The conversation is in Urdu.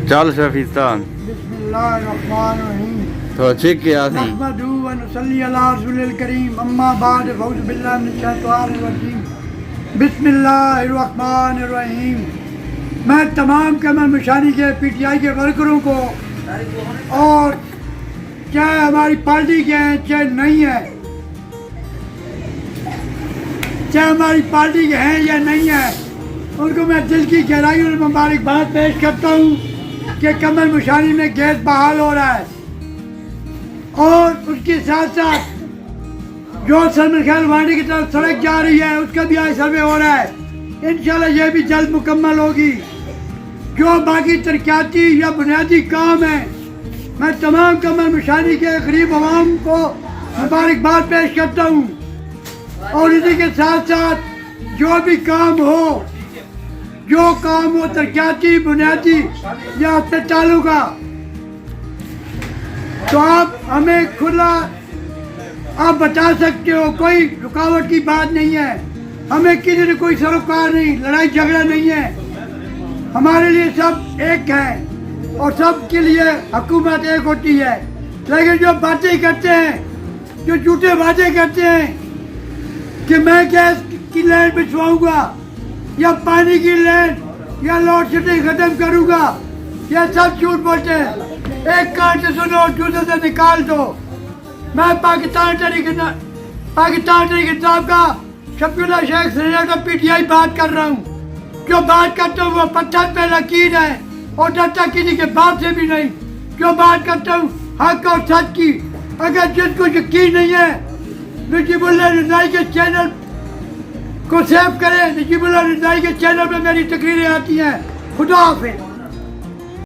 چل شفیستان بسم اللہ الرحمن الرحیم تو چیک کیا سی نحمدہ و نصلی علی رسول الکریم اما بعد فاعوذ باللہ من الشیطان الرجیم بسم اللہ الرحمن الرحیم. میں تمام کمر مشانی کے پی ٹی آئی کے ورکروں کو اور چاہے ہماری پارٹی کے ہیں چاہے نہیں ہیں، چاہے ہماری پارٹی کے ہیں یا نہیں ہیں، ان کو میں دل کی گہرائی اور مبارکباد پیش کرتا ہوں کہ کمر مشانی میں گیس بحال ہو رہا ہے، اور اس کے ساتھ ساتھ جو سلمان خیل وانڈی کی طرف سڑک جا رہی ہے اس کا بھی آج سروے ہو رہا ہے. انشاءاللہ یہ بھی جلد مکمل ہوگی. جو باقی ترقیاتی یا بنیادی کام ہیں، میں تمام کمر مشانی کے غریب عوام کو مبارکباد پیش کرتا ہوں، اور اسی کے ساتھ ساتھ جو بھی کام ہو ترقیاتی بنیادی یا ہسپتالوں کا، تو آپ ہمیں کھلا آپ بتا سکتے ہو، کوئی رکاوٹ کی بات نہیں ہے. ہمیں کسی نے کوئی سروکار نہیں، لڑائی جھگڑا نہیں ہے. ہمارے لیے سب ایک ہیں اور سب کے لیے حکومت ایک ہوتی ہے. لیکن جو باتیں کرتے ہیں، جو جھوٹے وعدے کرتے ہیں کہ میں گیس کی لائن بچھواؤں گا یا پانی کی لائن یا لوڈ شیڈنگ ختم کروں گا، یہ سب جھوٹ بولتے ہیں. ایک کان سے سنو دوسرے سے نکال دو. میں پاکستان تحریک انصاف کا شفیع اللہ شیخ سری نگر کا پی ٹی آئی بات کر رہا ہوں. جو بات کرتا ہوں وہ پتھر پہ لکیر ہے اور ڈرتا کسی کے بات سے بھی نہیں. جو بات کرتا ہوں حق اور سچ کی. اگر جس کو یقین نہیں ہے نجیب اللہ رضائی کے چینل کو سیو کرے. نجیب اللہ رضائی کے چینل پہ میری تقریریں آتی ہیں. خدا حافظ.